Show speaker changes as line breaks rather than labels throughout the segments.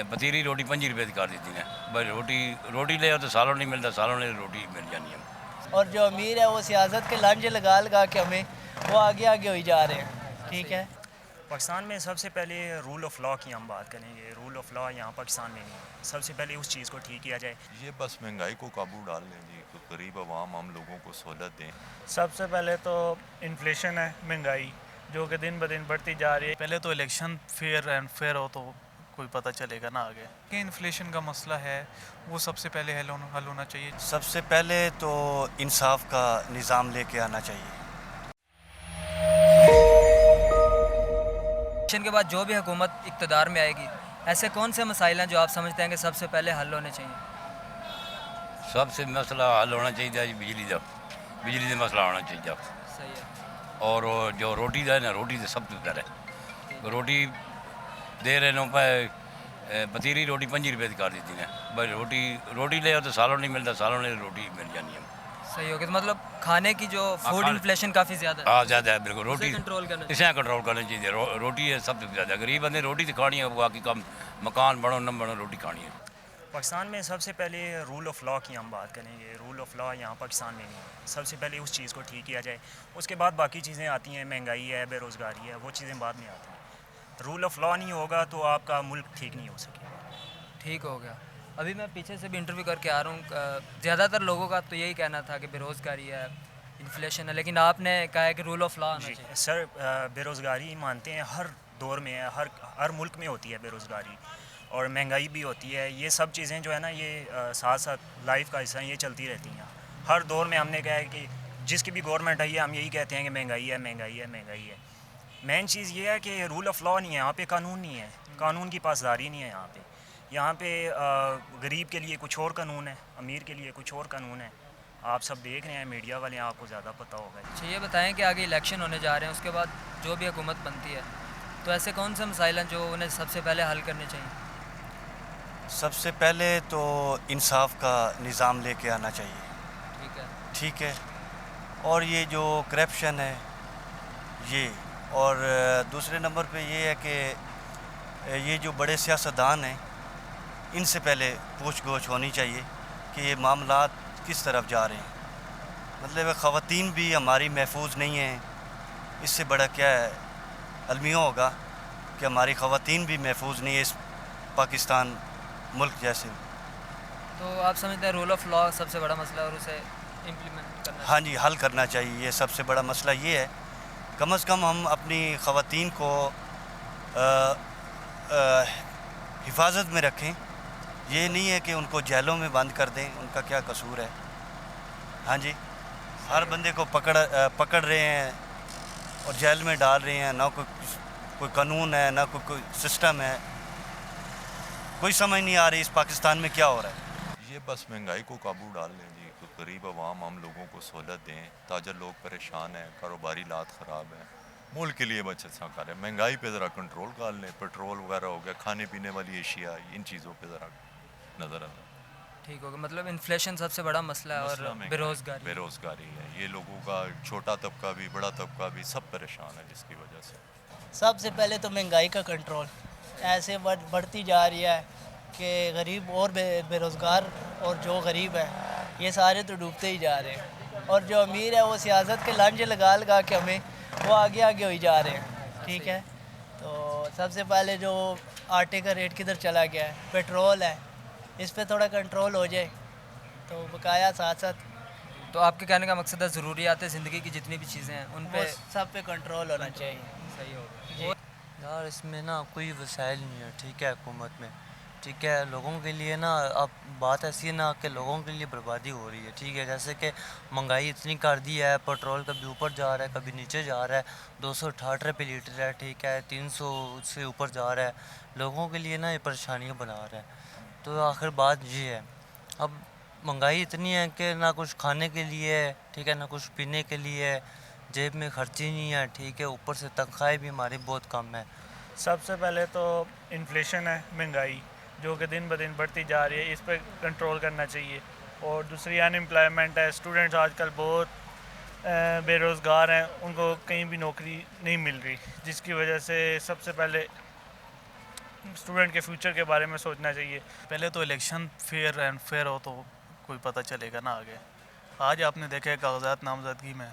पतीली रोटी 5 रुपए की कर दी ने भाई रोटी ले तो सालों नहीं मिलता, सालों ने रोटी मिल जानी है।
और जो अमीर है वो सियासत के लांझे लगा लगा के हमें वो आगे आगे होई जा रहे हैं। ठीक है,
पाकिस्तान में सबसे पहले रूल ऑफ़ लॉ की हम बात करेंगे। रूल ऑफ़ लॉ यहाँ पाकिस्तान में नहीं है। सबसे पहले उस चीज़ को ठीक किया जाए।
ये बस महंगाई को काबू डाल लें जी, तो गरीब आवाम हम लोगों को सहूलत दें।
सबसे पहले तो इन्फ्लेशन है, महंगाई जो कि दिन ब दिन बढ़ती जा रही है।
पहले तो इलेक्शन फेयर एंड फेयर हो तो कोई पता चलेगा ना आगे।
कि इन्फ्लेशन का मसला है वो सबसे पहले हल होना चाहिए।
सबसे पहले तो इंसाफ का निज़ाम लेके आना चाहिए।
इलेक्शन के बाद जो भी हुकूमत इक़्तिदार में आएगी, ऐसे कौन से मसाइल हैं जो आप समझते हैं कि सबसे पहले हल होने चाहिए?
सबसे मसला हल होना चाहिए जी बिजली का मसला होना चाहिए।
सही है।
और जो रोटी का है ना, रोटी तो सब तो पहले रोटी दे रहे नो पे पतीली रोटी 5 रुपए की कर दी ने भाई रोटी ले तो सालों नहीं मिलता, सालों ने रोटी मिल जानी है।
सही हो गया। तो मतलब खाने की जो फूड इन्फ्लेशन काफ़ी ज़्यादा है।
हाँ ज़्यादा है, बिल्कुल। रोटी
कंट्रोल करना
इसे कंट्रोल करनी चाहिए। रोटी है सबसे ज़्यादा। गरीब बंदे रोटी तो खानी है, बाकी कम मकान बनो न बनो रोटी खानी है।
पाकिस्तान में सबसे पहले रूल ऑफ़ लॉ की हम बात करेंगे। रूल ऑफ़ लॉ यहाँ पाकिस्तान में नहीं है। सबसे पहले उस चीज़ को ठीक किया जाए। उसके बाद बाकी चीज़ें आती हैं, महंगाई है, बेरोज़गारी है, वो चीज़ें बाद में आती हैं। रूल ऑफ़ लॉ नहीं होगा तो आपका मुल्क ठीक नहीं हो सकेगा।
ठीक हो गया। अभी मैं पीछे से भी इंटरव्यू करके आ रहा हूँ, ज़्यादातर लोगों का तो यही कहना था कि बेरोज़गारी है, इन्फ्लेशन है, लेकिन आपने कहा है कि रूल ऑफ़ लॉ आना
जी
चाहिए।
सर, बेरोज़गारी मानते हैं हर दौर में है, हर मुल्क में होती है बेरोज़गारी, और महंगाई भी होती है। ये सब चीज़ें जो है ना, ये साथ साथ लाइफ का हिस्सा, ये चलती रहती हैं हर दौर में। हमने कहा है कि जिसकी भी गवर्नमेंट है, ये हम यही कहते हैं कि महंगाई है, महंगाई है, महंगाई है। मेन चीज़ ये है कि रूल ऑफ़ लॉ नहीं है यहाँ पे, कानून नहीं है, कानून की पासदारी नहीं है यहाँ पे। यहाँ पे गरीब के लिए कुछ और कानून है, अमीर के लिए कुछ और कानून है। आप सब देख रहे हैं, मीडिया वाले, आपको ज़्यादा पता होगा।
अच्छा, ये बताएं कि आगे इलेक्शन होने जा रहे हैं, उसके बाद जो भी हुकूमत बनती है, तो ऐसे कौन से मसाइल हैं जो उन्हें सबसे पहले हल करने चाहिए?
सबसे पहले तो इंसाफ का निज़ाम लेके आना चाहिए।
ठीक है।
ठीक है। और ये जो करप्शन है ये, और दूसरे नंबर पे ये है कि ये जो बड़े सियासतदान हैं, इनसे पहले पूछ गछ होनी चाहिए कि ये मामलात किस तरफ जा रहे हैं। मतलब ख़वातीन भी हमारी महफूज नहीं हैं। इससे बड़ा क्या है अलमिया होगा कि हमारी ख़वातीन भी महफूज नहीं है इस पाकिस्तान मुल्क जैसे।
तो आप समझते हैं रूल ऑफ़ लॉ सबसे बड़ा मसला है और उसे इम्प्लीमेंट करना?
हाँ जी, हल करना चाहिए। ये सबसे बड़ा मसला ये है, कम से कम हम अपनी ख़वातीन को हिफाजत में रखें। ये नहीं है कि उनको जेलों में बंद कर दें, उनका क्या कसूर है। हाँ जी, हर बंदे को पकड़ रहे हैं और जेल में डाल रहे हैं। ना कोई कानून है, ना कोई सिस्टम है। कोई समझ नहीं आ रही इस पाकिस्तान में क्या हो रहा है।
ये बस महंगाई को काबू डाल लें जी, तो गरीब आवाम हम लोगों को सहूलत दें। ताजर लोग परेशान हैं, कारोबारी हालात ख़राब हैं, मुल्क के लिए बचत सा करें। महंगाई पे ज़रा कंट्रोल कर लें। पेट्रोल वगैरह हो गया, खाने पीने वाली एशिया, इन चीज़ों पे ज़रा नज़र आता।
ठीक होगा। मतलब इन्फ्लेशन सबसे बड़ा मसला है और
बेरोज़गारी है। ये लोगों का, छोटा तबका भी, बड़ा तबका भी, सब परेशान है, जिसकी वजह से
सबसे पहले तो महंगाई का कंट्रोल। ऐसे बढ़ती जा रही है कि गरीब और बेरोज़गार, और जो गरीब है ये सारे तो डूबते ही जा रहे हैं। और जो अमीर है वो सियासत के लांझे लगा लगा के हमें वो आगे आगे होई जा रहे हैं। ठीक है। तो सबसे पहले जो आटे का रेट किधर चला गया है, पेट्रोल है, इस पे थोड़ा कंट्रोल हो जाए तो बकाया साथ साथ।
तो आपके कहने का मकसद है ज़रूरियात ज़िंदगी की जितनी भी चीज़ें हैं उन पे
सब पे कंट्रोल होना चाहिए।
सही होगा जी।
यार इसमें ना कोई वसाइल नहीं है। ठीक है, हुकूमत में ठीक है, लोगों के लिए ना अब बात ऐसी है ना कि लोगों के लिए बर्बादी हो रही है। ठीक है, जैसे कि महंगाई इतनी कर दी है, पेट्रोल कभी ऊपर जा रहा है, कभी नीचे जा रहा है, 268 रुपये लीटर है। ठीक है, 300 से ऊपर जा रहा है। लोगों के लिए ना ये परेशानियाँ बना रहा है। तो आखिर बात ये है, अब महंगाई इतनी है कि ना कुछ खाने के लिए है, ठीक है, ना कुछ पीने के लिए है, जेब में खर्ची नहीं है। ठीक है, ऊपर से तनख्वाहें भी हमारी बहुत कम है।
सबसे पहले तो इन्फ्लेशन है, महंगाई जो कि दिन ब दिन बढ़ती जा रही है, इस पर कंट्रोल करना चाहिए। और दूसरी अनएम्प्लॉयमेंट है। स्टूडेंट्स आजकल बहुत बेरोज़गार हैं, उनको कहीं भी नौकरी नहीं मिल रही, जिसकी वजह से सबसे पहले स्टूडेंट के फ्यूचर के बारे में सोचना चाहिए।
पहले तो इलेक्शन फेयर एंड फेयर हो तो कोई पता चलेगा ना आगे। आज आपने देखा है कागजात नामजदगी में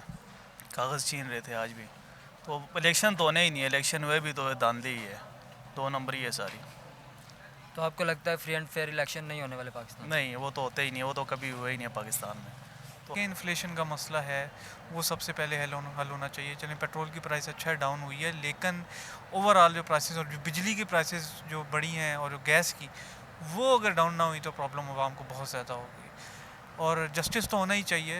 कागज़ छीन रहे थे आज भी, तो इलेक्शन तो होने ही नहीं है, इलेक्शन हुए भी तो धांधली ही है, 2 नंबर ही है सारी।
तो आपको लगता है फ्री एंड फेयर इलेक्शन नहीं होने वाले पाकिस्तान?
नहीं, वो तो होते ही नहीं है, वो तो कभी हुए ही नहीं है पाकिस्तान में। तो इन्फ्लेशन का मसला है वो सबसे पहले हल होना चाहिए। चलें, पेट्रोल की प्राइस अच्छा डाउन हुई है, लेकिन ओवरऑल जो प्राइसेस और जो बिजली की प्राइसेस जो बढ़ी हैं और जो गैस की, वो अगर डाउन ना हुई तो प्रॉब्लम आवाम को बहुत ज़्यादा होगी। और जस्टिस तो होना ही चाहिए,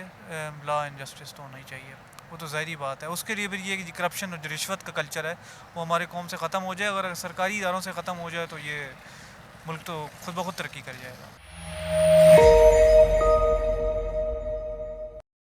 लॉ एंड जस्टिस तो होना ही चाहिए, वो तो ज़ाहिरी बात है। उसके लिए भी ये कि करप्शन और जो रिश्वत का कल्चर है वो हमारे कौम से ख़त्म हो जाए। अगर सरकारी इदारों से ख़त्म हो जाए तो ये मुल्क तो खुद ब खुद तरक्की कर जाएगा।